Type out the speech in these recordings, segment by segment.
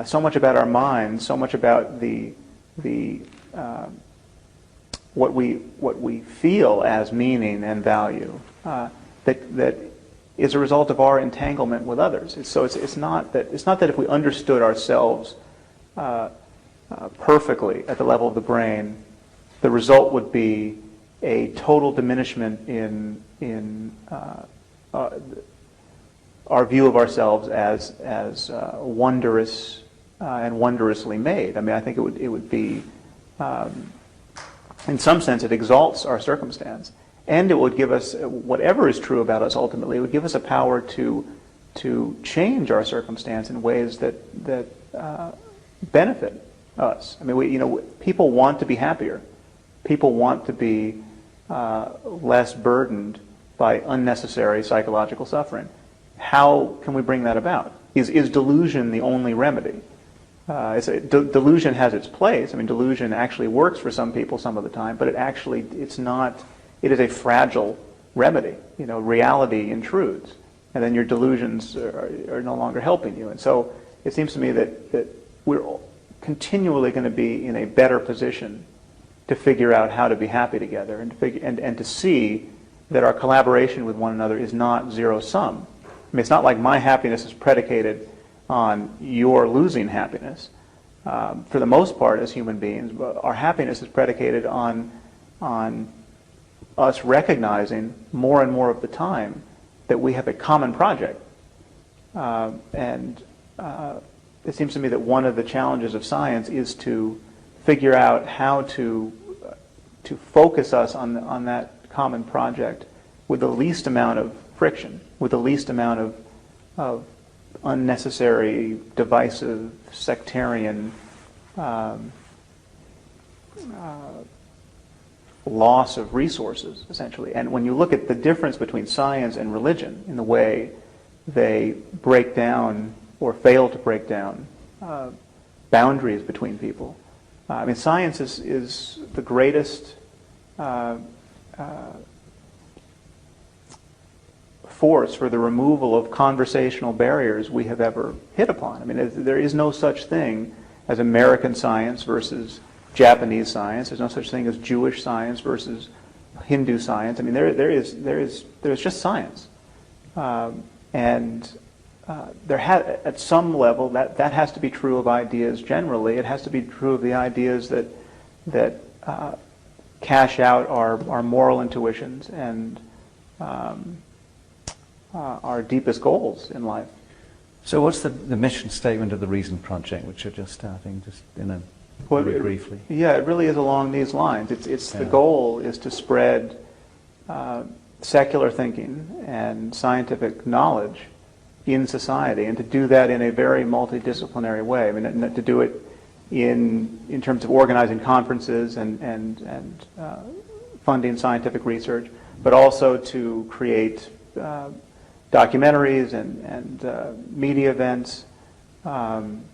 so much about our minds, so much about what we feel as meaning and value, that is a result of our entanglement with others. It's not that if we understood ourselves perfectly at the level of the brain, the result would be a total diminishment in our view of ourselves as wondrous and wondrously made. I mean, I think it would be, in some sense, it exalts our circumstance, and it would give us whatever is true about us. Ultimately, it would give us a power to change our circumstance in ways that benefit us. I mean, people want to be happier. People want to be less burdened by unnecessary psychological suffering. How can we bring that about? Is delusion the only remedy? Delusion has its place. I mean, delusion actually works for some people some of the time, but it's not. It is a fragile remedy. Reality intrudes, and then your delusions are no longer helping you. And so it seems to me that we're continually going to be in a better position to figure out how to be happy together, and to see that our collaboration with one another is not zero-sum. I mean, it's not like my happiness is predicated on your losing happiness. For the most part, as human beings, our happiness is predicated on us recognizing more and more of the time that we have a common project. And it seems to me that one of the challenges of science is to figure out how to focus us on that common project with the least amount of friction, with the least amount of unnecessary, divisive, sectarian loss of resources, essentially. And when you look at the difference between science and religion in the way they break down or fail to break down boundaries between people, I mean, science is the greatest force for the removal of conversational barriers we have ever hit upon. I mean, there is no such thing as American science versus Japanese science. There's no such thing as Jewish science versus Hindu science. I mean, there's just science, and at some level that has to be true of ideas generally. It has to be true of the ideas that cash out our moral intuitions and our deepest goals in life. So what's the mission statement of the Reason Project, which you're just starting, just very briefly? Yeah, it really is along these lines. It's The goal is to spread secular thinking and scientific knowledge in society, and to do that in a very multidisciplinary way. I mean, to do it in terms of organizing conferences and funding scientific research, but also to create documentaries and media events. And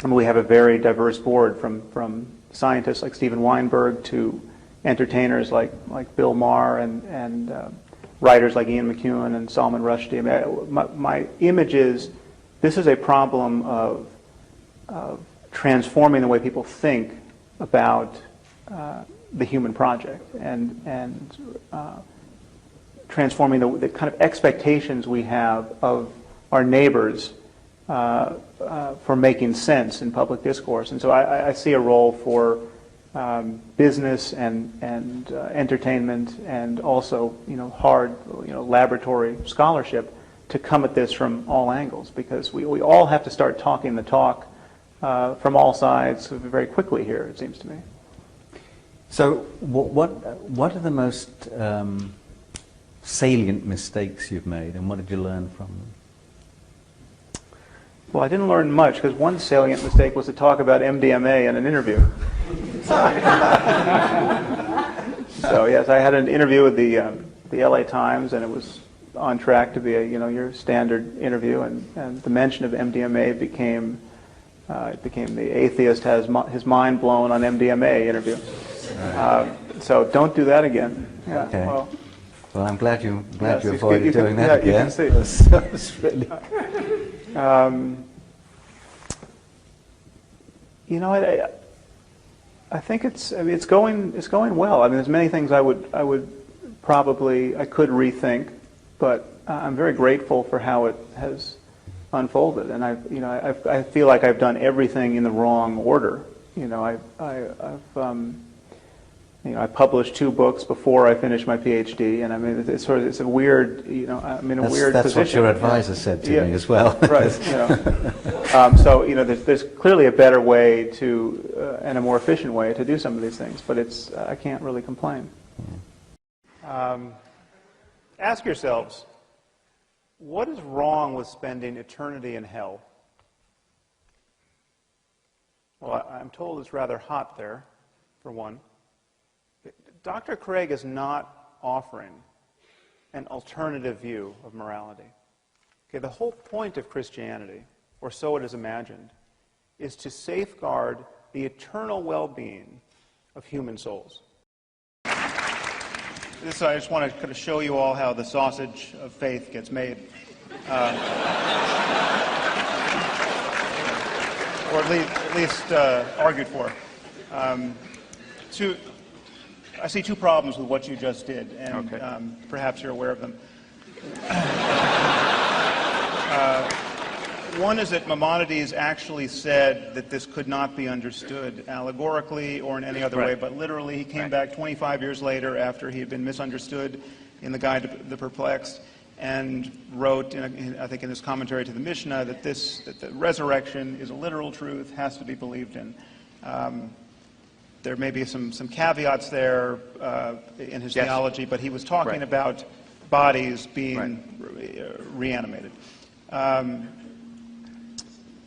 we have a very diverse board, from scientists like Steven Weinberg to entertainers like Bill Maher and writers like Ian McEwan and Salman Rushdie. I mean, my image is this is a problem of transforming the way people think about the human project and transforming the kind of expectations we have of our neighbors for making sense in public discourse. And so I see a role for business and entertainment, and also hard laboratory scholarship to come at this from all angles, because we all have to start talking the talk from all sides very quickly here, it seems to me. So what are the most salient mistakes you've made, and what did you learn from them? Well, I didn't learn much, because one salient mistake was to talk about MDMA in an interview. So yes, I had an interview with the LA Times, and it was on track to be your standard interview, and the mention of MDMA became the atheist has his mind blown on MDMA interview. Right. So don't do that again. Yeah, okay. Well, I'm glad you avoided doing that again. You can see. I think it's going well. I mean, there's many things I could rethink, but I'm very grateful for how it has unfolded, and I feel like I've done everything in the wrong order. I published 2 books before I finished my PhD, and I mean, it's a weird, I'm in a weird that's position. That's what your advisor said to me as well. Right. So there's clearly a better way to, and a more efficient way to do some of these things, but I can't really complain. Ask yourselves, what is wrong with spending eternity in hell? Well, I'm told it's rather hot there, for one. Dr. Craig is not offering an alternative view of morality. Okay, the whole point of Christianity, or so it is imagined, is to safeguard the eternal well-being of human souls. I just want to kind of show you all how the sausage of faith gets made. Or at least argued for. I see 2 problems with what you just did, and okay. Perhaps you're aware of them. One is that Maimonides actually said that this could not be understood allegorically or in any other way, but literally. He came back 25 years later after he had been misunderstood in the Guide to the Perplexed, and wrote, I think in his commentary to the Mishnah, that the resurrection is a literal truth, has to be believed in. There may be some caveats there in his theology, but he was talking about bodies being reanimated.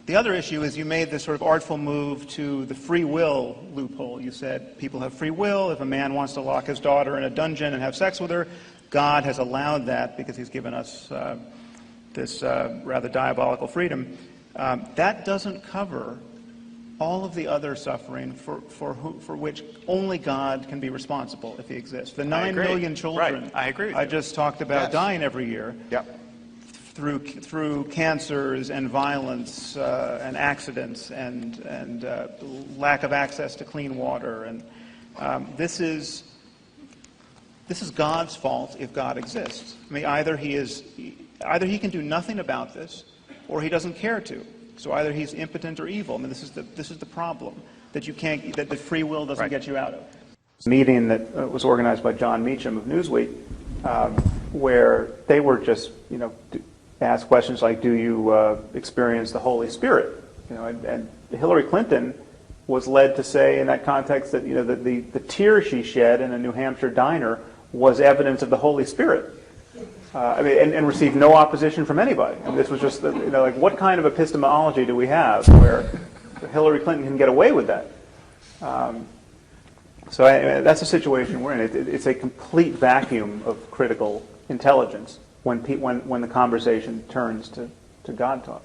The other issue is you made this sort of artful move to the free will loophole. You said people have free will. If a man wants to lock his daughter in a dungeon and have sex with her, God has allowed that because he's given us this rather diabolical freedom. That doesn't cover all of the other suffering for which only God can be responsible if he exists. The 9 million children I just talked about dying every year through cancers and violence and accidents and lack of access to clean water. And this is God's fault if God exists. I mean, either he can do nothing about this, or he doesn't care to. So either he's impotent or evil. I mean, this is the problem that the free will doesn't get you out of. A meeting that was organized by John Meacham of Newsweek, where they were just asked questions like, "Do you experience the Holy Spirit?" And Hillary Clinton was led to say in that context that that the tear she shed in a New Hampshire diner was evidence of the Holy Spirit. And received no opposition from anybody. I mean, this was just, like, what kind of epistemology do we have where Hillary Clinton can get away with that? So that's the situation we're in. It's a complete vacuum of critical intelligence when the conversation turns to God talk.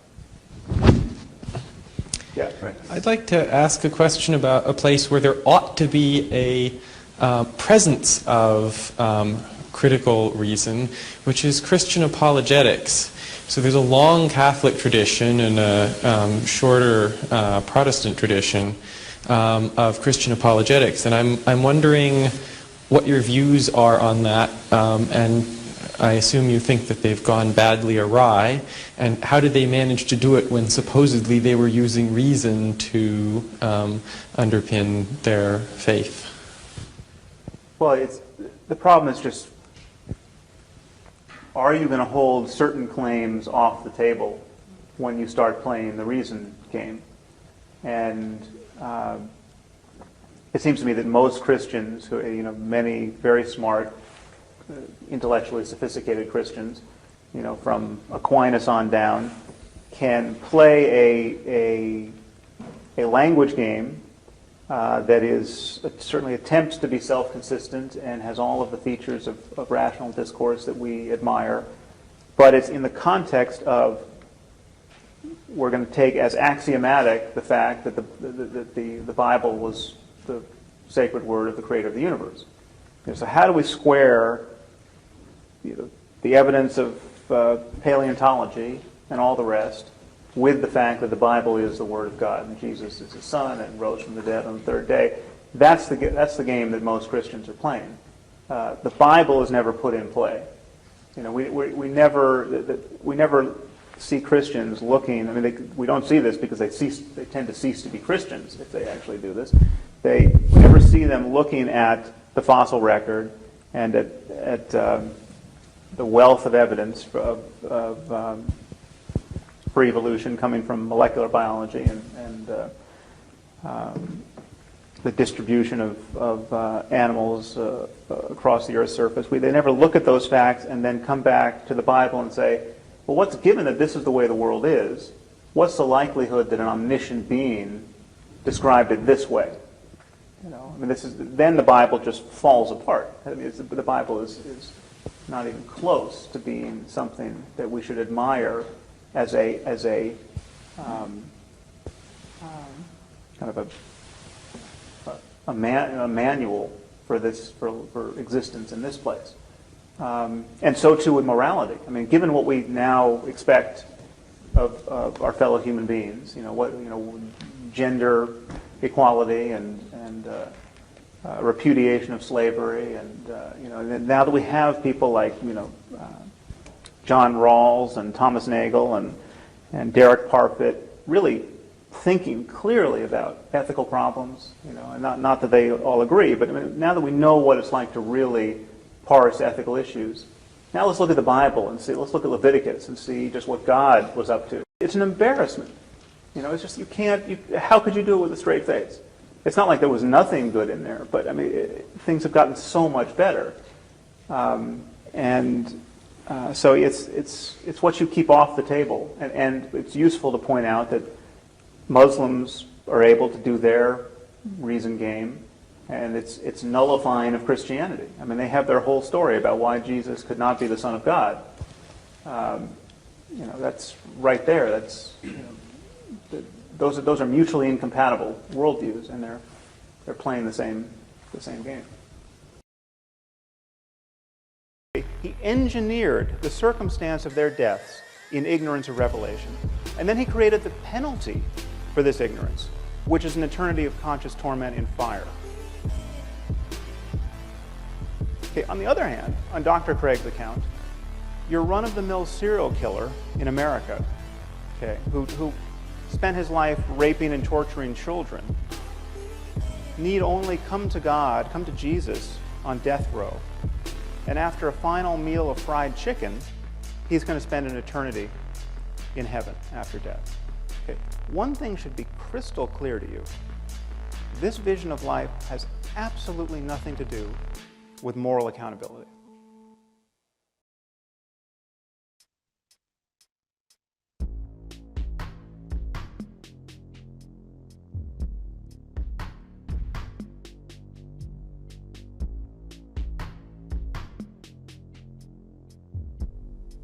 Yeah. Right. I'd like to ask a question about a place where there ought to be a presence of critical reason, which is Christian apologetics. So there's a long Catholic tradition and a shorter Protestant tradition of Christian apologetics, and I'm wondering what your views are on that, and I assume you think that they've gone badly awry, and how did they manage to do it when supposedly they were using reason to underpin their faith? Well, the problem is just, are you going to hold certain claims off the table when you start playing the reason game? And it seems to me that most Christians, many very smart, intellectually sophisticated Christians, from Aquinas on down, can play a language game that is certainly attempts to be self-consistent and has all of the features of rational discourse that we admire, but it's in the context of, we're going to take as axiomatic the fact that the Bible was the sacred word of the creator of the universe. So how do we square the evidence of paleontology and all the rest with the fact that the Bible is the Word of God and Jesus is His Son and rose from the dead on the third day. That's the game that most Christians are playing. The Bible is never put in play. We never see Christians looking. I mean, we don't see this because they tend to cease to be Christians if they actually do this. We never see them looking at the fossil record and at the wealth of evidence of for evolution coming from molecular biology and the distribution of animals across the Earth's surface. They never look at those facts and then come back to the Bible and say, well, what's given that this is the way the world is? What's the likelihood that an omniscient being described it this way? Then the Bible just falls apart. I mean, the Bible is not even close to being something that we should admire as a kind of a manual for existence in this place. And so too with morality. I mean, given what we now expect of our fellow human beings, gender equality and repudiation of slavery, and now that we have people like John Rawls and Thomas Nagel and Derek Parfit really thinking clearly about ethical problems, and not that they all agree, but I mean, now that we know what it's like to really parse ethical issues, now let's look at the Bible and see. Let's look at Leviticus and see just what God was up to. It's an embarrassment. It's just you can't. How could you do it with a straight face? It's not like there was nothing good in there, but I mean, things have gotten so much better, so it's what you keep off the table, and it's useful to point out that Muslims are able to do their reason game, and it's nullifying of Christianity. I mean, they have their whole story about why Jesus could not be the Son of God. That's right there. That's those are mutually incompatible worldviews, and they're playing the same game. He engineered the circumstance of their deaths in ignorance of revelation, and then he created the penalty for this ignorance, which is an eternity of conscious torment in fire. Okay, on the other hand, on Dr. Craig's account, your run-of-the-mill serial killer in America, okay, who spent his life raping and torturing children, need only come to Jesus on death row, and after a final meal of fried chicken, he's going to spend an eternity in heaven after death. Okay. One thing should be crystal clear to you. This vision of life has absolutely nothing to do with moral accountability.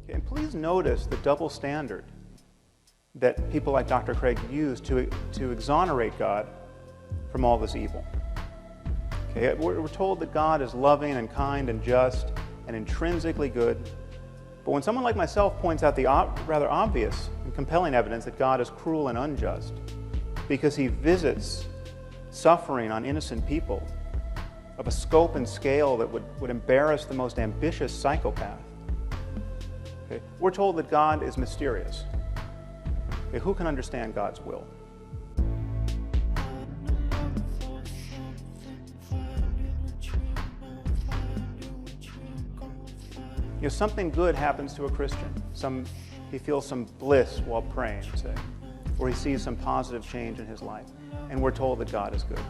Okay, and please notice the double standard that people like Dr. Craig use to exonerate God from all this evil. Okay, we're told that God is loving and kind and just and intrinsically good. But when someone like myself points out the rather obvious and compelling evidence that God is cruel and unjust because He visits suffering on innocent people of a scope and scale that would embarrass the most ambitious psychopath, okay, we're told that God is mysterious. Okay, who can understand God's will? Something good happens to a Christian. He feels some bliss while praying, say, or he sees some positive change in his life, and we're told that God is good.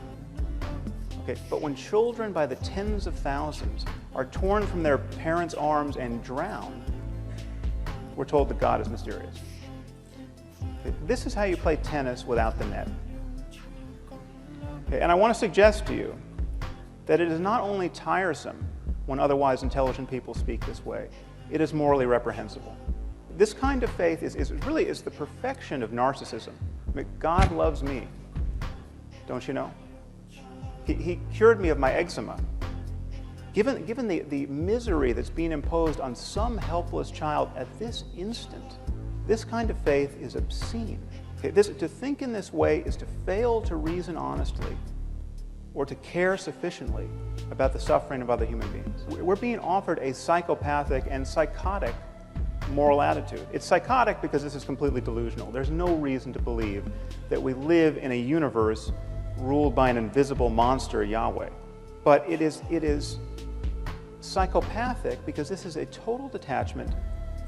Okay, but when children by the tens of thousands are torn from their parents' arms and drown, we're told that God is mysterious. Okay, this is how you play tennis without the net. Okay, and I want to suggest to you that it is not only tiresome when otherwise intelligent people speak this way, it is morally reprehensible. This kind of faith is the perfection of narcissism. I mean, God loves me, don't you know? He cured me of my eczema. Given the misery that's being imposed on some helpless child at this instant, This kind of faith is obscene. Okay, to think in this way is to fail to reason honestly or to care sufficiently about the suffering of other human beings. We're being offered a psychopathic and psychotic moral attitude. It's psychotic because this is completely delusional. There's no reason to believe that we live in a universe ruled by an invisible monster, Yahweh. But it is psychopathic because this is a total detachment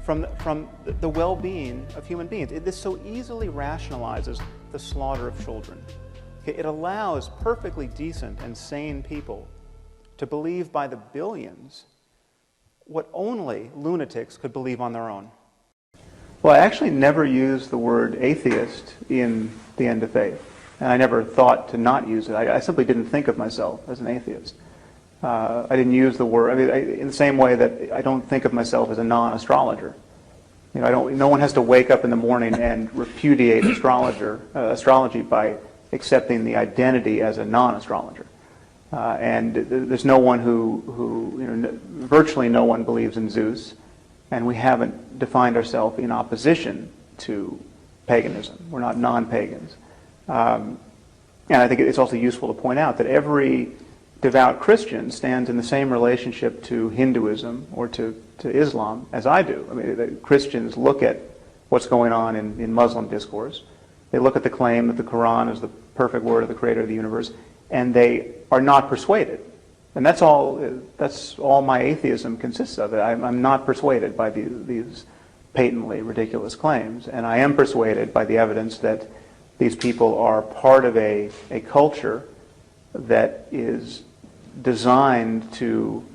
from the well-being of human beings. This so easily rationalizes the slaughter of children. It allows perfectly decent and sane people to believe by the billions what only lunatics could believe on their own. Well, I actually never used the word atheist in The End of Faith, and I never thought to not use it. I simply didn't think of myself as an atheist. I didn't use the word, in the same way that I don't think of myself as a non-astrologer. No one has to wake up in the morning and repudiate astrology by accepting the identity as a non-astrologer. And there's no one virtually no one believes in Zeus, and we haven't defined ourselves in opposition to paganism. We're not non-pagans. And I think it's also useful to point out that every devout Christian stands in the same relationship to Hinduism or to Islam as I do. The Christians look at what's going on in Muslim discourse. They look at the claim that the Quran is the perfect word of the creator of the universe, and they are not persuaded. And that's all my atheism consists of. I'm not persuaded by these patently ridiculous claims, and I am persuaded by the evidence that these people are part of a culture that is designed to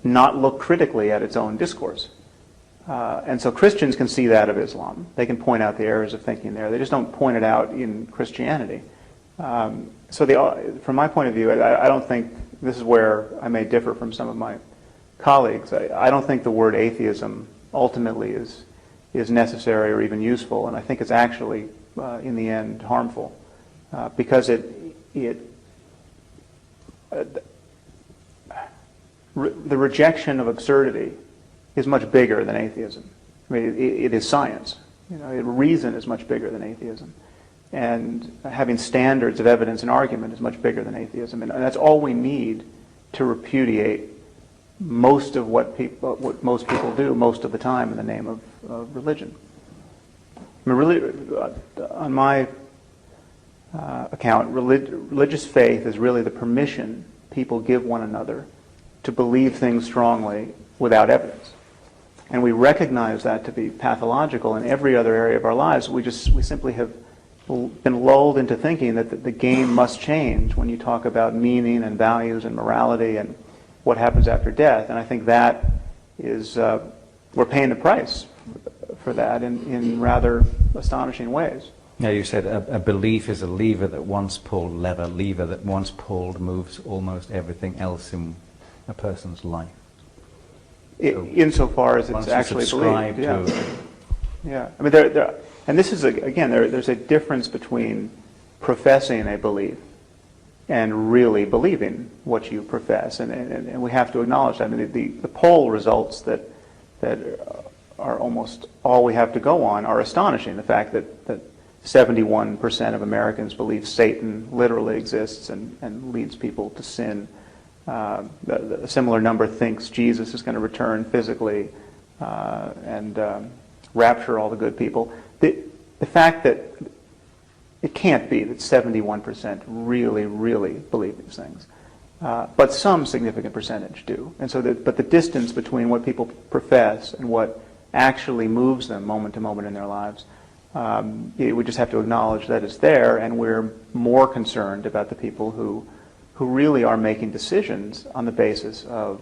not look critically at its own discourse. And so Christians can see that of Islam. They can point out the errors of thinking there. They just don't point it out in Christianity. From my point of view, I don't think, this is where I may differ from some of my colleagues, I don't think the word atheism ultimately is necessary or even useful, and I think it's actually, in the end, harmful, because the rejection of absurdity is much bigger than atheism. It is science. Reason is much bigger than atheism. And having standards of evidence and argument is much bigger than atheism. And that's all we need to repudiate most of what most people do most of the time in the name of religion. Really, on my account, religious faith is really the permission people give one another to believe things strongly without evidence. And we recognize that to be pathological in every other area of our lives. We simply have been lulled into thinking that the game must change when you talk about meaning and values and morality and what happens after death. And I think that is, we're paying the price for that in rather astonishing ways. Yeah, you said a belief is a lever that once pulled, lever that once pulled moves almost everything else in a person's life. Insofar as it's actually believed. Yeah. And this is, again, there's a difference between professing a belief and really believing what you profess. And we have to acknowledge that. The poll results that are almost all we have to go on are astonishing. The fact that 71% of Americans believe Satan literally exists and leads people to sin. A similar number thinks Jesus is going to return physically and rapture all the good people. The fact that it can't be that 71% really, really believe these things, but some significant percentage do. And so, but the distance between what people profess and what actually moves them moment to moment in their lives, we just have to acknowledge that it's there, and we're more concerned about the people who really are making decisions on the basis of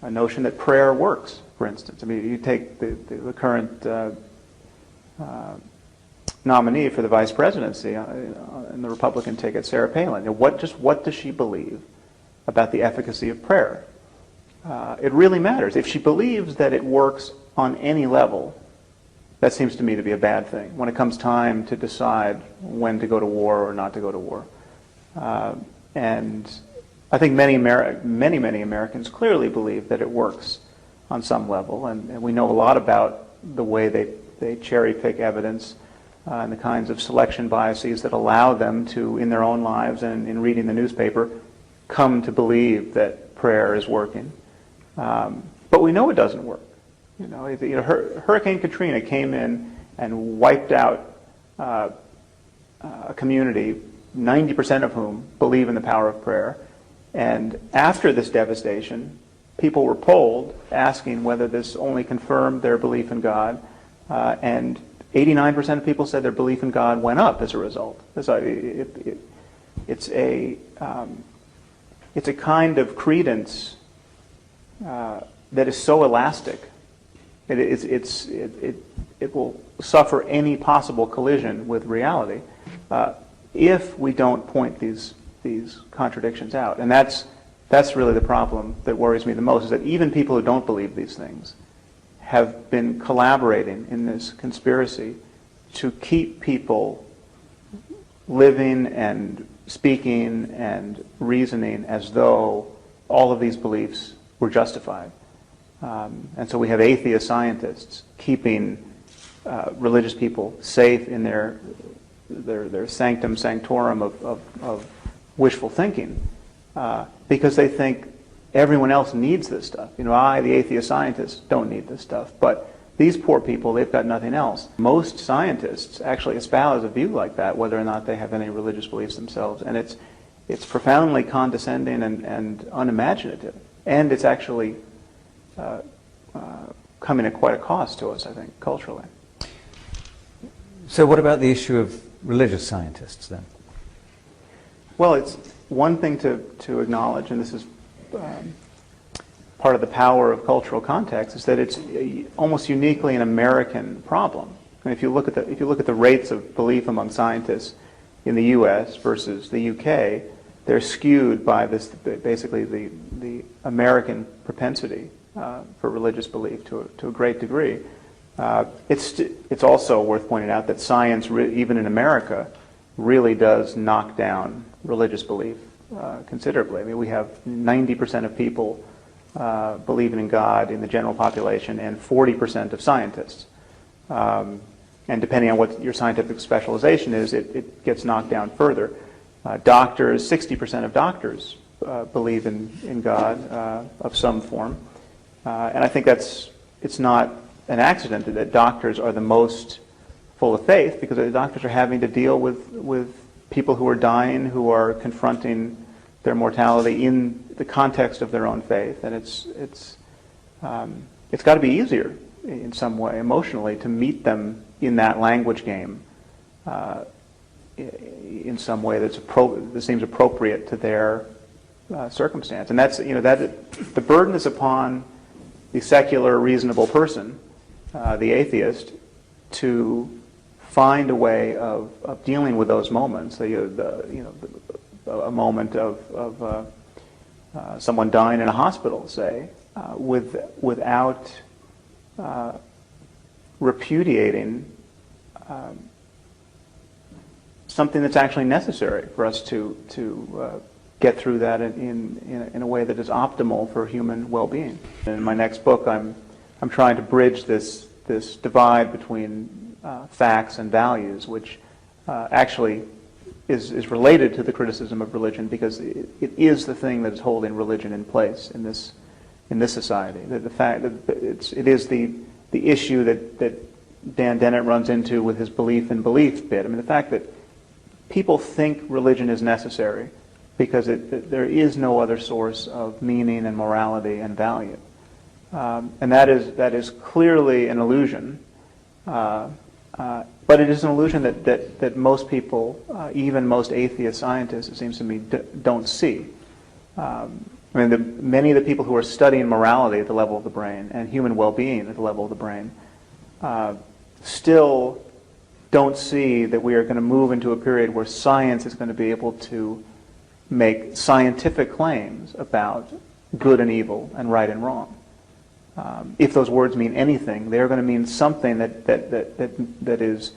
a notion that prayer works, for instance. You take the current nominee for the vice presidency in the Republican ticket, Sarah Palin. What does she believe about the efficacy of prayer? It really matters. If she believes that it works on any level, that seems to me to be a bad thing when it comes time to decide when to go to war or not to go to war. And I think many Americans clearly believe that it works on some level, and we know a lot about the way they cherry pick evidence, and the kinds of selection biases that allow them to, in their own lives and in reading the newspaper, come to believe that prayer is working. But we know it doesn't work. Hurricane Katrina came in and wiped out a community, 90% of whom believe in the power of prayer. And after this devastation, people were polled asking whether this only confirmed their belief in God, and 89% of people said their belief in God went up as a result. It's a kind of credence that is so elastic. It will suffer any possible collision with reality if we don't point these contradictions out. And that's really the problem that worries me the most, is that even people who don't believe these things have been collaborating in this conspiracy to keep people living and speaking and reasoning as though all of these beliefs were justified. And so we have atheist scientists keeping religious people safe in their sanctum sanctorum of wishful thinking, because they think everyone else needs this stuff. I, the atheist scientist, don't need this stuff. But these poor people, they've got nothing else. Most scientists actually espouse a view like that, whether or not they have any religious beliefs themselves. And it's profoundly condescending and unimaginative. And it's actually coming at quite a cost to us, I think, culturally. So what about the issue of religious scientists, then? Well, it's one thing to acknowledge, and this is part of the power of cultural context, is that it's almost uniquely an American problem. And if you look at the rates of belief among scientists in the U.S. versus the U.K., they're skewed by this, basically the American propensity for religious belief to a great degree. It's also worth pointing out that science, even in America, really does knock down religious belief considerably. I mean, we have 90% of people believing in God in the general population, and 40% of scientists. And depending on what your scientific specialization is, it gets knocked down further. Doctors, 60% of doctors believe in God of some form. And I think it's not an accident that doctors are the most full of faith, because the doctors are having to deal with people who are dying, who are confronting their mortality in the context of their own faith. And it's got to be easier in some way, emotionally, to meet them in that language game in some way that seems appropriate to their circumstance. And that's, the burden is upon the secular, reasonable person, the atheist, to find a way of dealing with those moments. A moment of someone dying in a hospital, say, without repudiating something that's actually necessary for us to get through that in a way that is optimal for human well-being. In my next book, I'm trying to bridge this divide between facts and values, which actually is related to the criticism of religion, because it is the thing that is holding religion in place in this society. The fact that it is the issue that Dan Dennett runs into with his belief in belief bit. I mean, the fact that people think religion is necessary because there is no other source of meaning and morality and value, and that is clearly an illusion. But it is an illusion that most people, even most atheist scientists, it seems to me, don't see. Many of the people who are studying morality at the level of the brain and human well-being at the level of the brain still don't see that we are going to move into a period where science is going to be able to make scientific claims about good and evil and right and wrong. If those words mean anything, they're going to mean something that is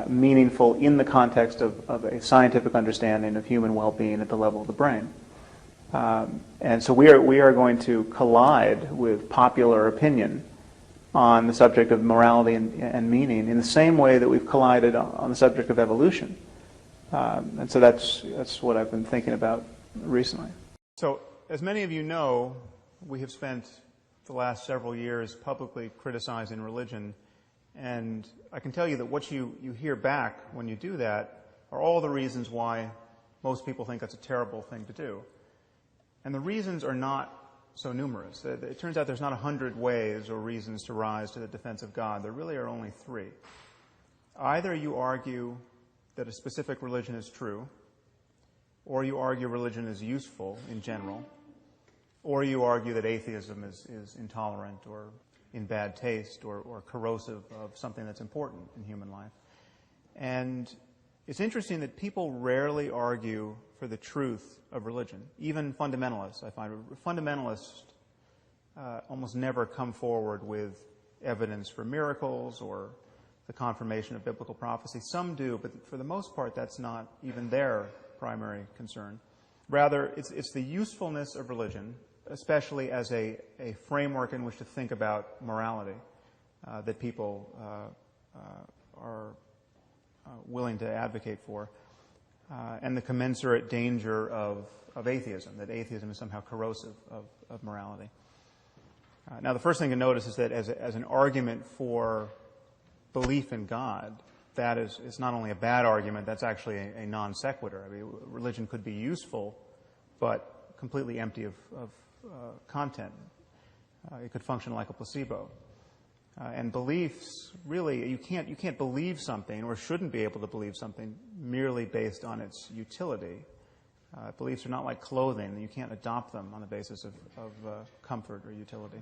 meaningful in the context of a scientific understanding of human well-being at the level of the brain. And so we are going to collide with popular opinion on the subject of morality and meaning in the same way that we've collided on the subject of evolution. And so that's what I've been thinking about recently. So, as many of you know, we have spent the last several years publicly criticizing religion, and I can tell you that what you hear back when you do that are all the reasons why most people think that's a terrible thing to do. And the reasons are not so numerous. It turns out there's not 100 ways or reasons to rise to the defense of God. There really are only 3. Either you argue that a specific religion is true, or you argue religion is useful in general, or you argue that atheism is intolerant or in bad taste or corrosive of something that's important in human life. And it's interesting that people rarely argue for the truth of religion. Even fundamentalists, I find. Fundamentalists almost never come forward with evidence for miracles or the confirmation of biblical prophecy. Some do, but for the most part, that's not even their primary concern. Rather, it's the usefulness of religion, especially as a framework in which to think about morality, that people are willing to advocate for, and the commensurate danger of atheism, that atheism is somehow corrosive of morality. Now, the first thing to notice is that as an argument for belief in God, that is not only a bad argument, that's actually a non sequitur. I mean, religion could be useful, but completely empty of content. It could function like a placebo. And beliefs, really, you can't believe something or shouldn't be able to believe something merely based on its utility. Beliefs are not like clothing. You can't adopt them on the basis of comfort or utility.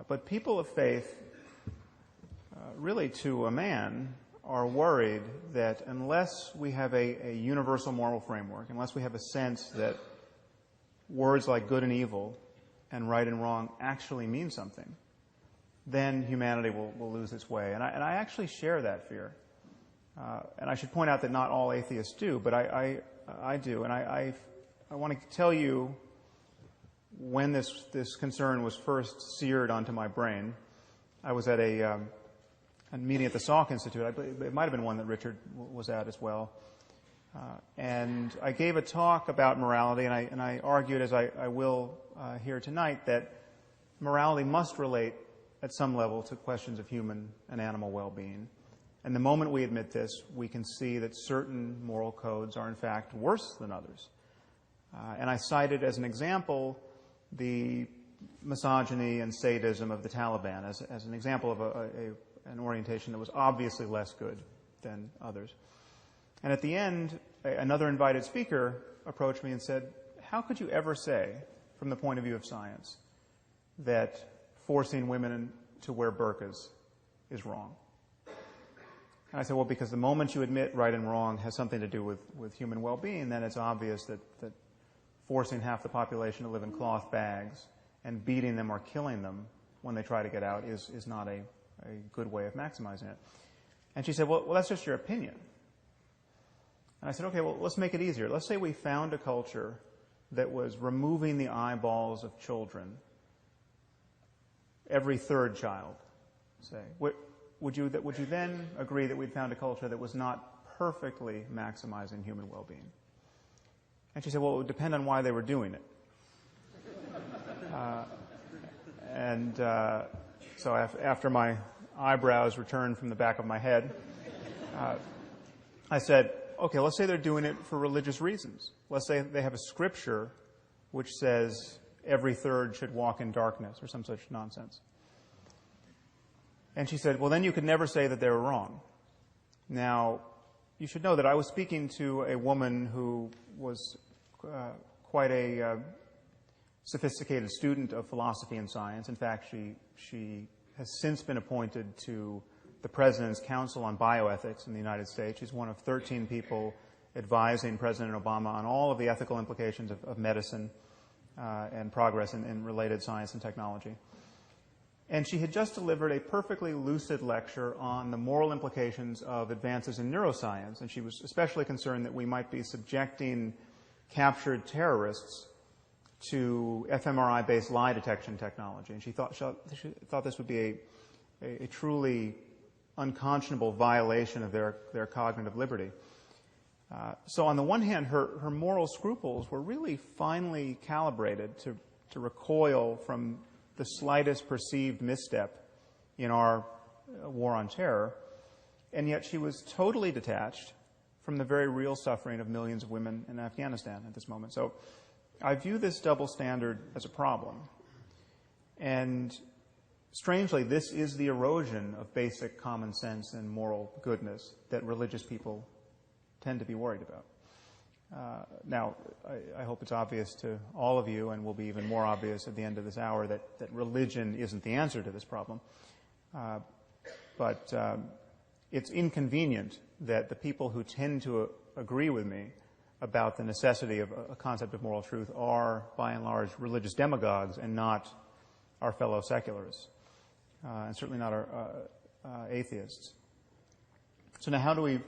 But people of faith, really to a man, are worried that unless we have a universal moral framework, unless we have a sense that words like good and evil and right and wrong actually mean something, then humanity will lose its way. And I actually share that fear. And I should point out that not all atheists do, but I do. And I want to tell you when this concern was first seared onto my brain. I was at a meeting at the Salk Institute. I believe it might have been one that Richard was at as well. And I gave a talk about morality, and I argued, as I will here tonight, that morality must relate at some level to questions of human and animal well-being. And the moment we admit this, we can see that certain moral codes are in fact worse than others. And I cited as an example the misogyny and sadism of the Taliban as an example of an orientation that was obviously less good than others. And at the end, another invited speaker approached me and said, how could you ever say, from the point of view of science, that forcing women to wear burqas is wrong? And I said, well, because the moment you admit right and wrong has something to do with human well-being, then it's obvious that forcing half the population to live in cloth bags and beating them or killing them when they try to get out is not a good way of maximizing it. And she said, well, that's just your opinion. And I said, okay, well, let's make it easier. Let's say we found a culture that was removing the eyeballs of children, every third child, say. Would you then agree that we'd found a culture that was not perfectly maximizing human well-being? And she said, well, it would depend on why they were doing it. So after my eyebrows returned from the back of my head, I said, okay, let's say they're doing it for religious reasons. Let's say they have a scripture which says every third should walk in darkness or some such nonsense. And she said, well, then you could never say that they were wrong. Now, you should know that I was speaking to a woman who was quite a sophisticated student of philosophy and science. In fact, she has since been appointed to the President's Council on Bioethics in the United States. She's one of 13 people advising President Obama on all of the ethical implications of medicine and progress in related science and technology. And she had just delivered a perfectly lucid lecture on the moral implications of advances in neuroscience, and she was especially concerned that we might be subjecting captured terrorists to fMRI-based lie detection technology, and she thought this would be a truly unconscionable violation of their cognitive liberty. So on the one hand, her moral scruples were really finely calibrated to recoil from the slightest perceived misstep in our war on terror, and yet she was totally detached from the very real suffering of millions of women in Afghanistan at this moment. So I view this double standard as a problem. And strangely, this is the erosion of basic common sense and moral goodness that religious people tend to be worried about. Now, I hope it's obvious to all of you, and will be even more obvious at the end of this hour, that religion isn't the answer to this problem. But it's inconvenient that the people who tend to agree with me about the necessity of a concept of moral truth are, by and large, religious demagogues and not our fellow secularists, and certainly not our atheists. So now, how do we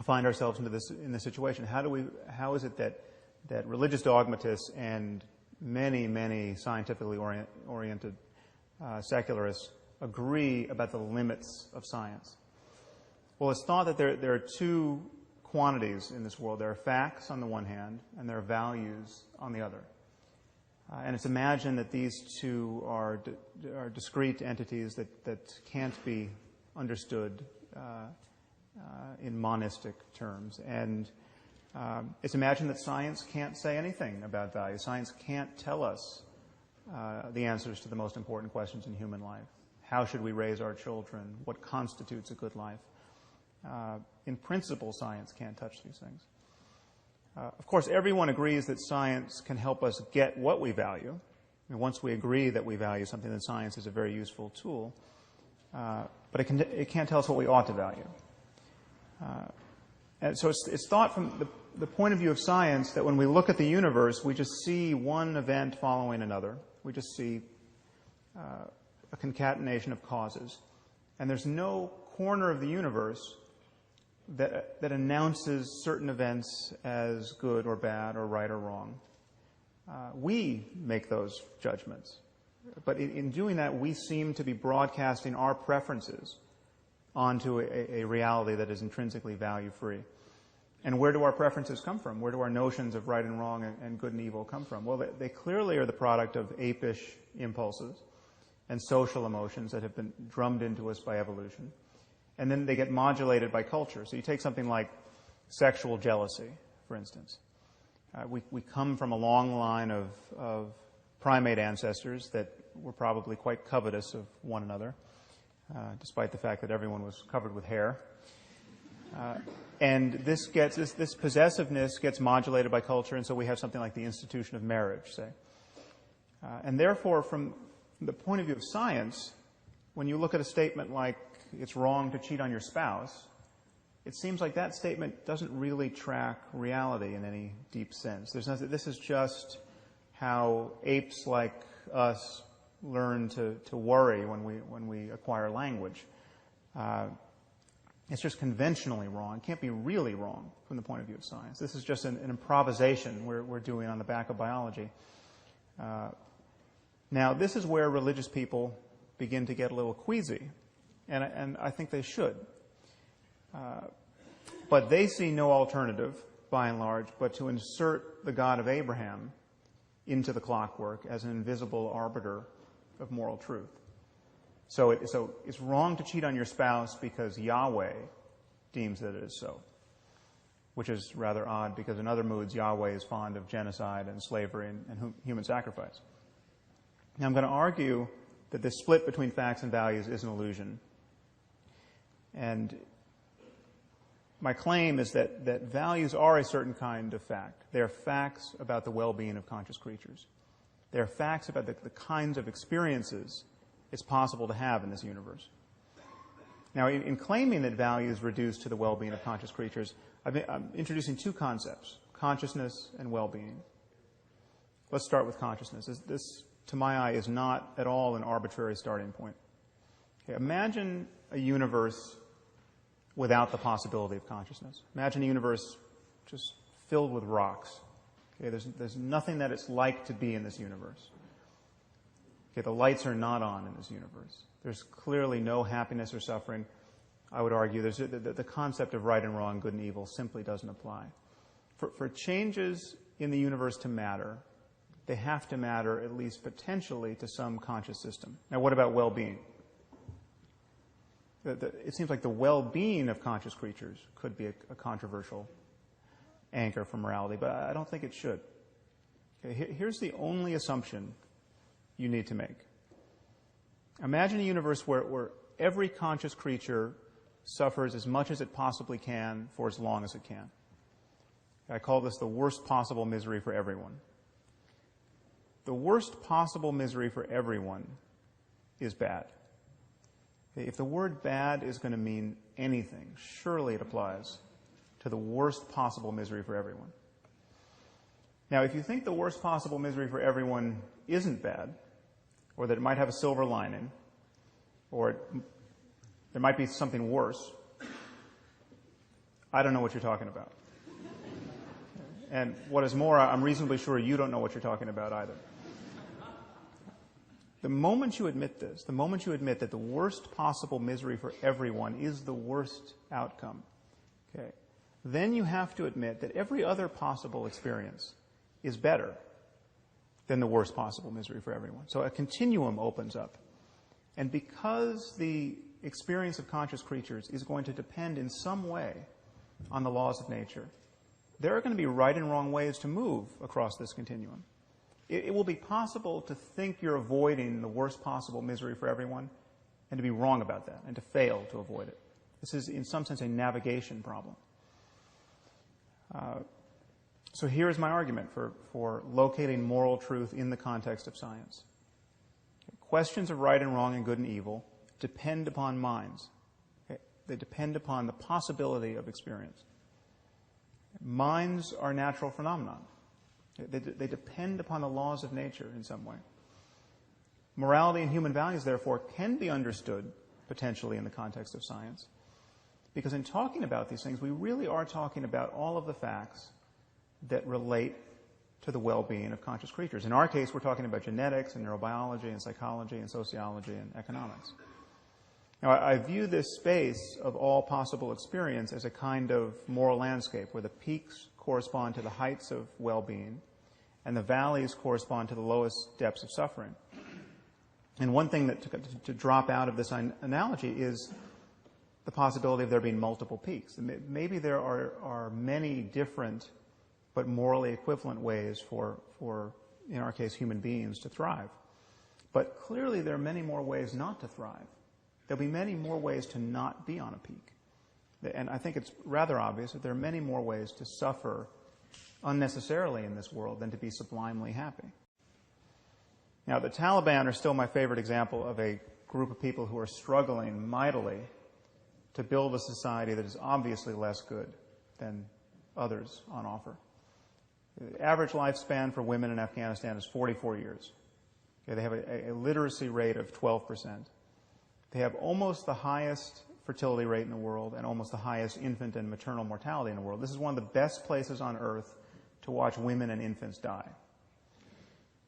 find ourselves in this situation? How is it that religious dogmatists and many scientifically oriented secularists agree about the limits of science? Well, it's thought that there are two quantities in this world. There are facts on the one hand, and there are values on the other. And it's imagined that these two are discrete entities that can't be understood in monistic terms. And it's imagined that science can't say anything about value. Science can't tell us the answers to the most important questions in human life. How should we raise our children? What constitutes a good life? In principle, science can't touch these things. Of course, everyone agrees that science can help us get what we value. And once we agree that we value something, then science is a very useful tool. But it can't tell us what we ought to value. And so it's thought from the point of view of science that when we look at the universe, we just see one event following another. We just see a concatenation of causes. And there's no corner of the universe that announces certain events as good or bad or right or wrong. We make those judgments. But in doing that, we seem to be broadcasting our preferences onto a reality that is intrinsically value-free. And where do our preferences come from? Where do our notions of right and wrong and good and evil come from? Well, they clearly are the product of apish impulses and social emotions that have been drummed into us by evolution. And then they get modulated by culture. So you take something like sexual jealousy, for instance. We come from a long line of primate ancestors that were probably quite covetous of one another, despite the fact that everyone was covered with hair. And this possessiveness gets modulated by culture, and so we have something like the institution of marriage, say. And therefore, from the point of view of science, when you look at a statement like it's wrong to cheat on your spouse, it seems like that statement doesn't really track reality in any deep sense. This is just how apes like us learn to worry when we acquire language. It's just conventionally wrong. It can't be really wrong from the point of view of science. This is just an improvisation we're doing on the back of biology. Now, this is where religious people begin to get a little queasy, and I think they should. But they see no alternative, by and large, but to insert the God of Abraham into the clockwork as an invisible arbiter of moral truth. So it's wrong to cheat on your spouse because Yahweh deems that it is so, which is rather odd because in other moods Yahweh is fond of genocide and slavery and human sacrifice. Now I'm going to argue that this split between facts and values is an illusion. And my claim is that values are a certain kind of fact. They are facts about the well-being of conscious creatures. They are facts about the kinds of experiences it's possible to have in this universe. Now, in claiming that values reduce to the well-being of conscious creatures, I'm introducing two concepts, consciousness and well-being. Let's start with consciousness. This, to my eye, is not at all an arbitrary starting point. Okay, imagine a universe without the possibility of consciousness. Imagine a universe just filled with rocks. Okay, there's nothing that it's like to be in this universe. Okay, the lights are not on in this universe. There's clearly no happiness or suffering. I would argue the concept of right and wrong, good and evil simply doesn't apply. For changes in the universe to matter, they have to matter at least potentially to some conscious system. Now, what about well-being? It seems like the well-being of conscious creatures could be a controversial anchor for morality, but I don't think it should. Okay, here's the only assumption you need to make. Imagine a universe where every conscious creature suffers as much as it possibly can for as long as it can. I call this the worst possible misery for everyone. The worst possible misery for everyone is bad. If the word bad is going to mean anything, surely it applies to the worst possible misery for everyone. Now, if you think the worst possible misery for everyone isn't bad, or that it might have a silver lining, or there might be something worse, I don't know what you're talking about. And what is more, I'm reasonably sure you don't know what you're talking about either. The moment you admit this, the moment you admit that the worst possible misery for everyone is the worst outcome, okay, then you have to admit that every other possible experience is better than the worst possible misery for everyone. So a continuum opens up. And because the experience of conscious creatures is going to depend in some way on the laws of nature, there are going to be right and wrong ways to move across this continuum. It will be possible to think you're avoiding the worst possible misery for everyone and to be wrong about that and to fail to avoid it. This is, in some sense, a navigation problem. So here is my argument for locating moral truth in the context of science. Questions of right and wrong and good and evil depend upon minds. Okay? They depend upon the possibility of experience. Minds are natural phenomena. They depend upon the laws of nature in some way. Morality and human values, therefore, can be understood potentially in the context of science. Because in talking about these things, we really are talking about all of the facts that relate to the well-being of conscious creatures. In our case, we're talking about genetics and neurobiology and psychology and sociology and economics. Now, I view this space of all possible experience as a kind of moral landscape where the peaks correspond to the heights of well-being and the valleys correspond to the lowest depths of suffering. And one thing that to drop out of this analogy is the possibility of there being multiple peaks. Maybe there are many different but morally equivalent ways for, in our case, human beings to thrive. But clearly there are many more ways not to thrive. There'll be many more ways to not be on a peak. And I think it's rather obvious that there are many more ways to suffer unnecessarily in this world than to be sublimely happy. Now, the Taliban are still my favorite example of a group of people who are struggling mightily to build a society that is obviously less good than others on offer. The average lifespan for women in Afghanistan is 44 years. Okay, they have a literacy rate of 12%. They have almost the highest fertility rate in the world and almost the highest infant and maternal mortality in the world. This is one of the best places on earth to watch women and infants die.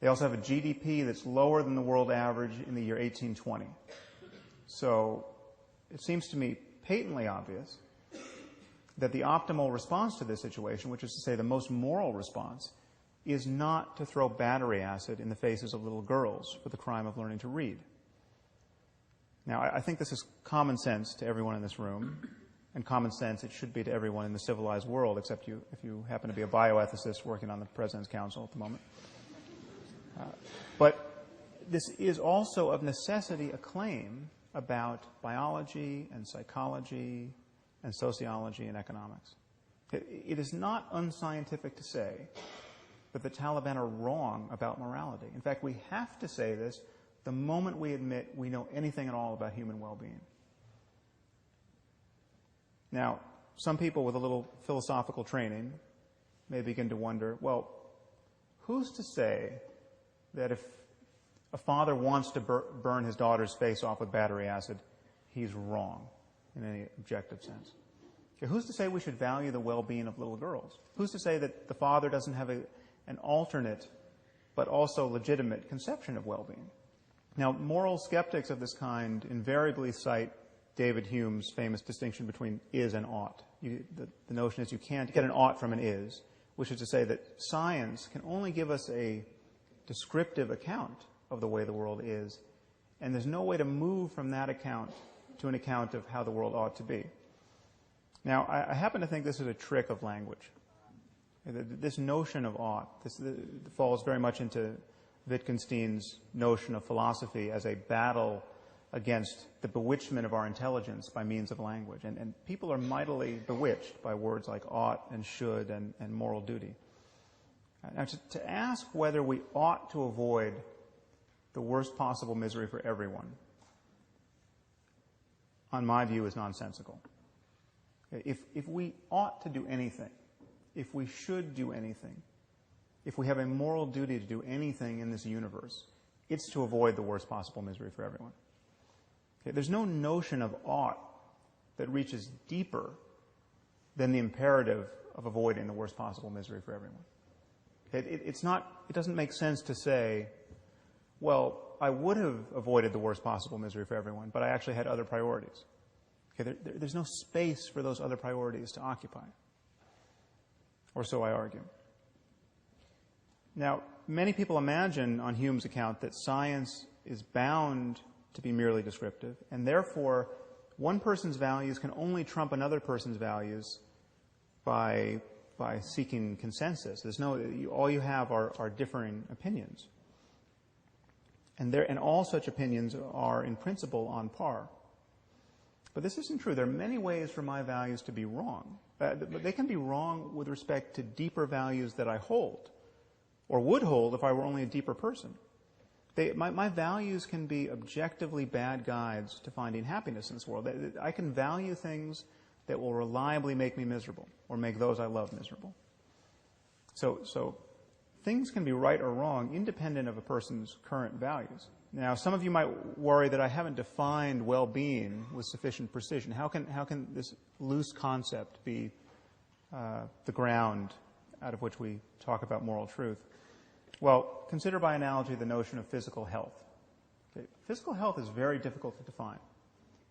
They also have a GDP that's lower than the world average in the year 1820. So it seems to me patently obvious that the optimal response to this situation, which is to say the most moral response, is not to throw battery acid in the faces of little girls for the crime of learning to read. Now, I think this is common sense to everyone in this room, and common sense it should be to everyone in the civilized world, except if you happen to be a bioethicist working on the President's Council at the moment. But this is also of necessity a claim about biology and psychology and sociology and economics. It is not unscientific to say that the Taliban are wrong about morality. In fact, we have to say this the moment we admit we know anything at all about human well-being. Now, some people with a little philosophical training may begin to wonder, well, who's to say that if a father wants to burn his daughter's face off with battery acid, he's wrong in any objective sense? Okay, who's to say we should value the well-being of little girls? Who's to say that the father doesn't have an alternate but also legitimate conception of well-being. Now, moral skeptics of this kind invariably cite David Hume's famous distinction between is and ought. The notion is you can't get an ought from an is, which is to say that science can only give us a descriptive account of the way the world is, and there's no way to move from that account to an account of how the world ought to be. Now, I happen to think this is a trick of language. This notion of ought, this falls very much into Wittgenstein's notion of philosophy as a battle against the bewitchment of our intelligence by means of language. And people are mightily bewitched by words like ought and should and moral duty. Now, to ask whether we ought to avoid the worst possible misery for everyone, on my view, is nonsensical. If we ought to do anything, if we should do anything, if we have a moral duty to do anything in this universe, it's to avoid the worst possible misery for everyone. Okay, there's no notion of ought that reaches deeper than the imperative of avoiding the worst possible misery for everyone. It doesn't make sense to say, well, I would have avoided the worst possible misery for everyone, but I actually had other priorities. Okay, there's no space for those other priorities to occupy. Or so I argue. Now, many people imagine on Hume's account that science is bound to be merely descriptive, and therefore one person's values can only trump another person's values by seeking consensus. All you have are differing opinions. And all such opinions are in principle on par. But this isn't true. There are many ways for my values to be wrong. But they can be wrong with respect to deeper values that I hold, or would hold if I were only a deeper person. My values can be objectively bad guides to finding happiness in this world. I can value things that will reliably make me miserable, or make those I love miserable. So things can be right or wrong independent of a person's current values. Now, some of you might worry that I haven't defined well-being with sufficient precision. How can this loose concept be the ground out of which we talk about moral truth? Well, consider by analogy the notion of physical health. Okay. Physical health is very difficult to define,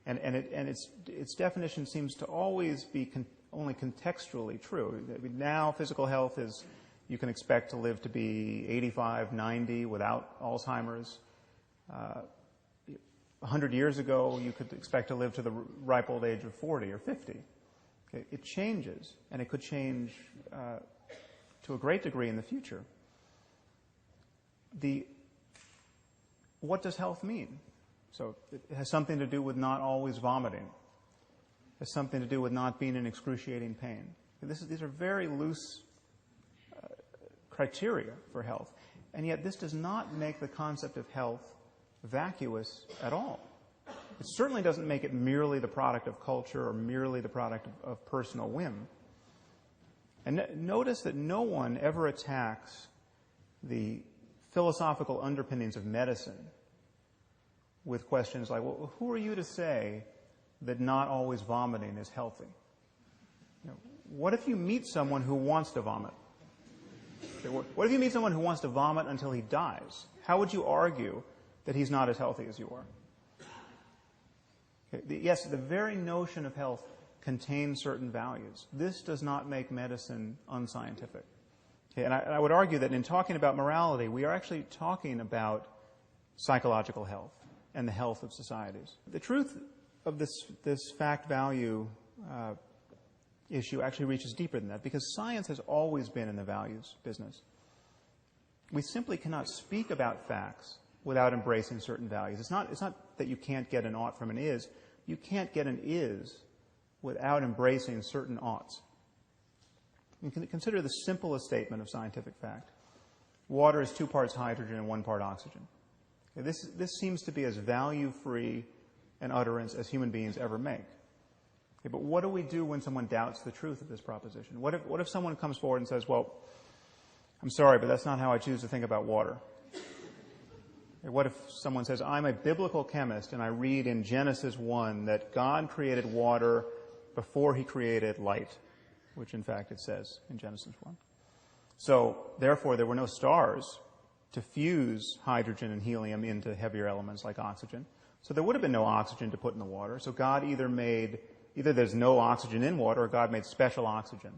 and its definition seems to always be only contextually true. Now, physical health is you can expect to live to be 85, 90 without Alzheimer's. 100 years ago, you could expect to live to the ripe old age of 40 or 50. Okay. It changes, and it could change to a great degree in the future. What does health mean? So it has something to do with not always vomiting. It has something to do with not being in excruciating pain. These are very loose criteria for health. And yet this does not make the concept of health vacuous at all. It certainly doesn't make it merely the product of culture or merely the product of personal whim. And notice that no one ever attacks the philosophical underpinnings of medicine with questions like, well, who are you to say that not always vomiting is healthy? What if you meet someone who wants to vomit? What if you meet someone who wants to vomit until he dies? How would you argue that he's not as healthy as you are? Okay. Yes, the very notion of health contains certain values. This does not make medicine unscientific. Okay. And I would argue that in talking about morality, we are actually talking about psychological health and the health of societies. The truth of this fact-value issue actually reaches deeper than that, because science has always been in the values business. We simply cannot speak about facts without embracing certain values. It's not that you can't get an ought from an is. You can't get an is without embracing certain oughts. You can consider the simplest statement of scientific fact. Water is 2 parts hydrogen and 1 part oxygen. Okay, this seems to be as value-free an utterance as human beings ever make. Okay, but what do we do when someone doubts the truth of this proposition? What if someone comes forward and says, well, I'm sorry, but that's not how I choose to think about water? Okay, what if someone says, I'm a biblical chemist and I read in Genesis 1 that God created water before he created light, which in fact it says in Genesis 1. So, therefore, there were no stars to fuse hydrogen and helium into heavier elements like oxygen. So there would have been no oxygen to put in the water. So God either there's no oxygen in water, or God made special oxygen.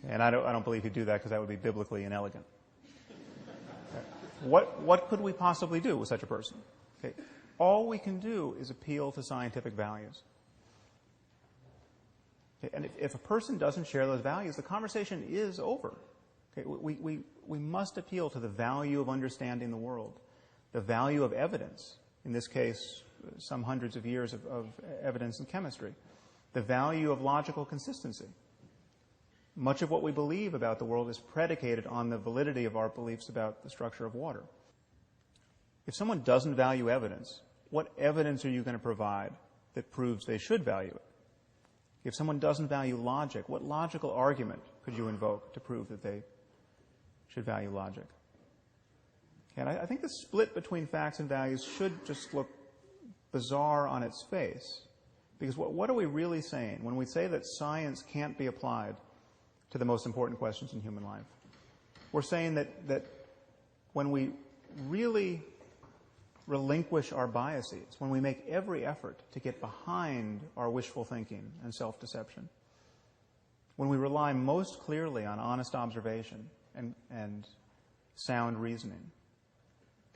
And I don't believe he'd do that, because that would be biblically inelegant. What could we possibly do with such a person? Okay. All we can do is appeal to scientific values. Okay. And if a person doesn't share those values, the conversation is over. Okay. We must appeal to the value of understanding the world, the value of evidence, in this case, some hundreds of years of evidence in chemistry, the value of logical consistency. Much of what we believe about the world is predicated on the validity of our beliefs about the structure of water. If someone doesn't value evidence, what evidence are you going to provide that proves they should value it? If someone doesn't value logic, what logical argument could you invoke to prove that they should value logic? And I think the split between facts and values should just look bizarre on its face. Because what are we really saying when we say that science can't be applied to the most important questions in human life? We're saying that when we really relinquish our biases, when we make every effort to get behind our wishful thinking and self-deception, when we rely most clearly on honest observation and sound reasoning,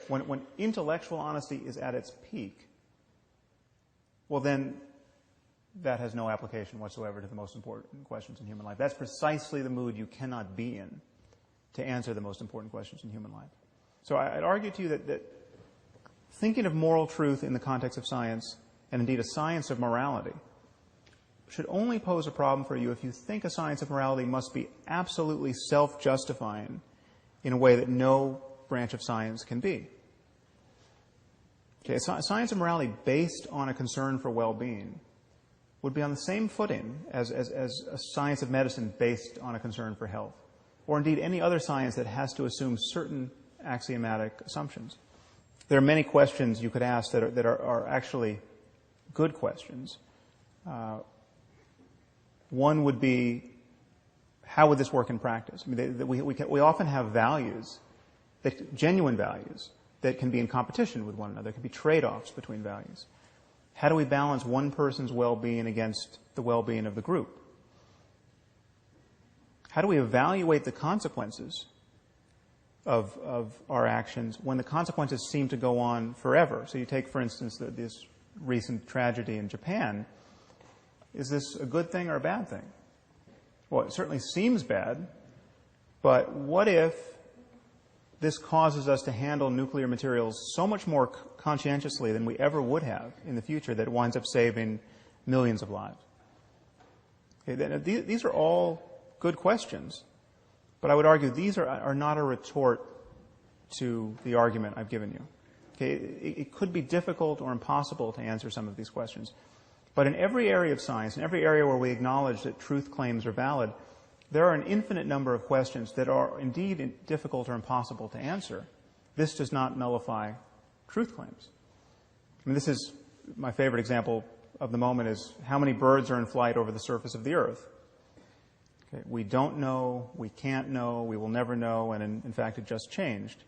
when intellectual honesty is at its peak, well then that has no application whatsoever to the most important questions in human life. That's precisely the mood you cannot be in to answer the most important questions in human life. So I'd argue to you that thinking of moral truth in the context of science, and indeed a science of morality, should only pose a problem for you if you think a science of morality must be absolutely self-justifying in a way that no branch of science can be. Okay, a science of morality based on a concern for well-being would be on the same footing as a science of medicine based on a concern for health, or indeed any other science that has to assume certain axiomatic assumptions. There are many questions you could ask that are actually good questions. One would be, how would this work in practice? I mean, we often have values, genuine values, that can be in competition with one another. There can be trade-offs between values. How do we balance one person's well-being against the well-being of the group? How do we evaluate the consequences of our actions when the consequences seem to go on forever? So you take, for instance, this recent tragedy in Japan. Is this a good thing or a bad thing? Well, it certainly seems bad, but what if this causes us to handle nuclear materials so much more conscientiously than we ever would have in the future that it winds up saving millions of lives? Okay, these are all good questions, but I would argue these are not a retort to the argument I've given you. Okay, it could be difficult or impossible to answer some of these questions, but in every area of science, in every area where we acknowledge that truth claims are valid, there are an infinite number of questions that are indeed difficult or impossible to answer. This does not nullify truth claims. I mean, this is my favorite example of the moment is how many birds are in flight over the surface of the earth. Okay, we don't know, we can't know, we will never know, and in fact it just changed.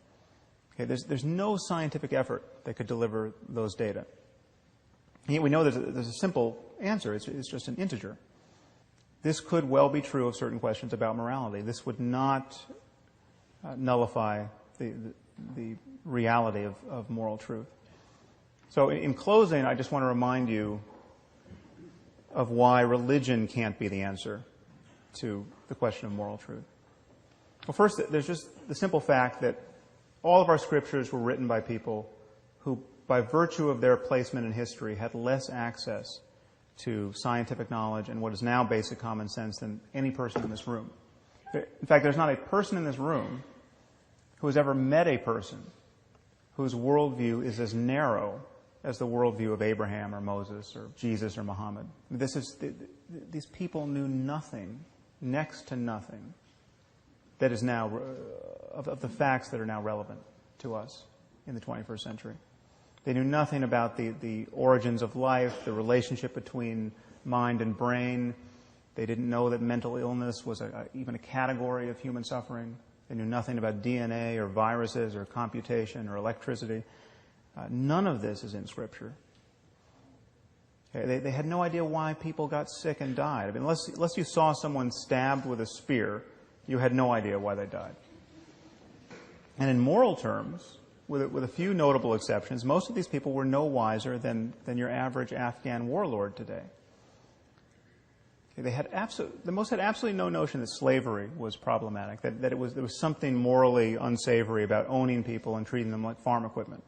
Okay, there's no scientific effort that could deliver those data. And yet we know there's a simple answer. It's just an integer. This could well be true of certain questions about morality. This would not nullify the reality of moral truth. So in closing, I just want to remind you of why religion can't be the answer to the question of moral truth. Well, first, there's just the simple fact that all of our scriptures were written by people who, by virtue of their placement in history, had less access to scientific knowledge and what is now basic common sense than any person in this room. In fact, there's not a person in this room who has ever met a person whose worldview is as narrow as the worldview of Abraham or Moses or Jesus or Muhammad. These people knew nothing, next to nothing, that is now of the facts that are now relevant to us in the 21st century. They knew nothing about the origins of life, the relationship between mind and brain, They didn't know that mental illness was even a category of human suffering. They knew nothing about DNA or viruses or computation or electricity. None of this is in Scripture. Okay, they had no idea why people got sick and died. I mean, unless you saw someone stabbed with a spear, you had no idea why they died. And in moral terms, with a few notable exceptions, most of these people were no wiser than your average Afghan warlord today. They had the most had absolutely no notion that slavery was problematic, that there was something morally unsavory about owning people and treating them like farm equipment.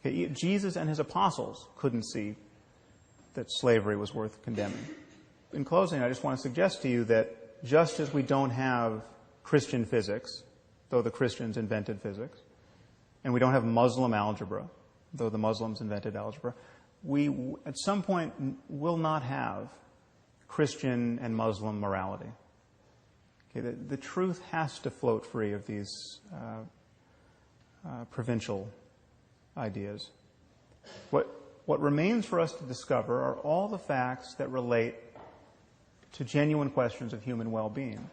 Okay, Jesus and his apostles couldn't see that slavery was worth condemning. In closing, I just want to suggest to you that just as we don't have Christian physics, though the Christians invented physics, and we don't have Muslim algebra, though the Muslims invented algebra, we at some point will not have Christian and Muslim morality. Okay, the truth has to float free of these provincial ideas. What remains for us to discover are all the facts that relate to genuine questions of human well-being.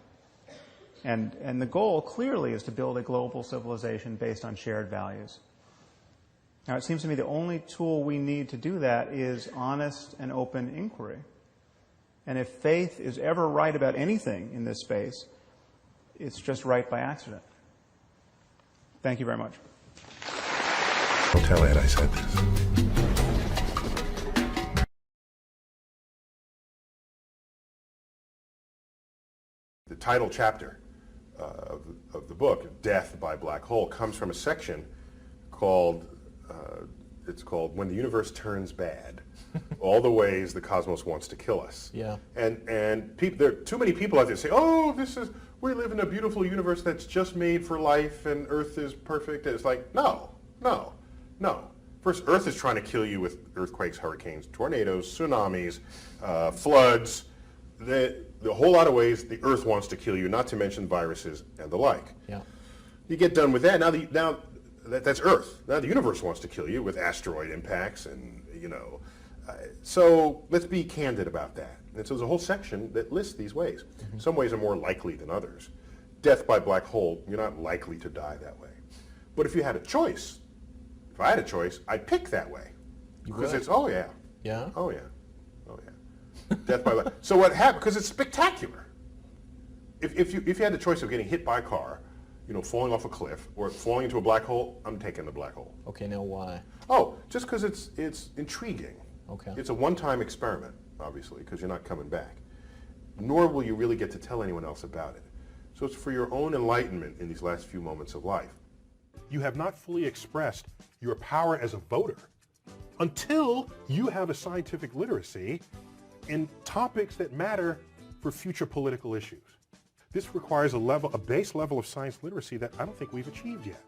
And the goal clearly is to build a global civilization based on shared values. Now, it seems to me the only tool we need to do that is honest and open inquiry. And if faith is ever right about anything in this space, it's just right by accident. Thank you very much. Don't tell Ed I said this. The title chapter of the book, Death by Black Hole, comes from a section called, it's called When the Universe Turns Bad. All the ways the cosmos wants to kill us. Yeah. And there are too many people out there say, oh, we live in a beautiful universe that's just made for life and Earth is perfect. And it's like, no. First, Earth is trying to kill you with earthquakes, hurricanes, tornadoes, tsunamis, floods, the whole lot of ways the Earth wants to kill you, not to mention viruses and the like. Yeah. You get done with that, now that's Earth. Now the universe wants to kill you with asteroid impacts and, so let's be candid about that. And so there's a whole section that lists these ways. Mm-hmm. Some ways are more likely than others. Death by black hole, you're not likely to die that way. But if you had a choice, if I had a choice, I'd pick that way. Because it's, oh yeah. Yeah? Oh yeah. Death by black. So what happened? Because it's spectacular. If you had the choice of getting hit by a car, falling off a cliff, or falling into a black hole, I'm taking the black hole. Okay, now why? Oh, just because it's intriguing. Okay. It's a one-time experiment, obviously, because you're not coming back. Nor will you really get to tell anyone else about it. So it's for your own enlightenment in these last few moments of life. You have not fully expressed your power as a voter until you have a scientific literacy in topics that matter for future political issues. This requires a base level of science literacy that I don't think we've achieved yet.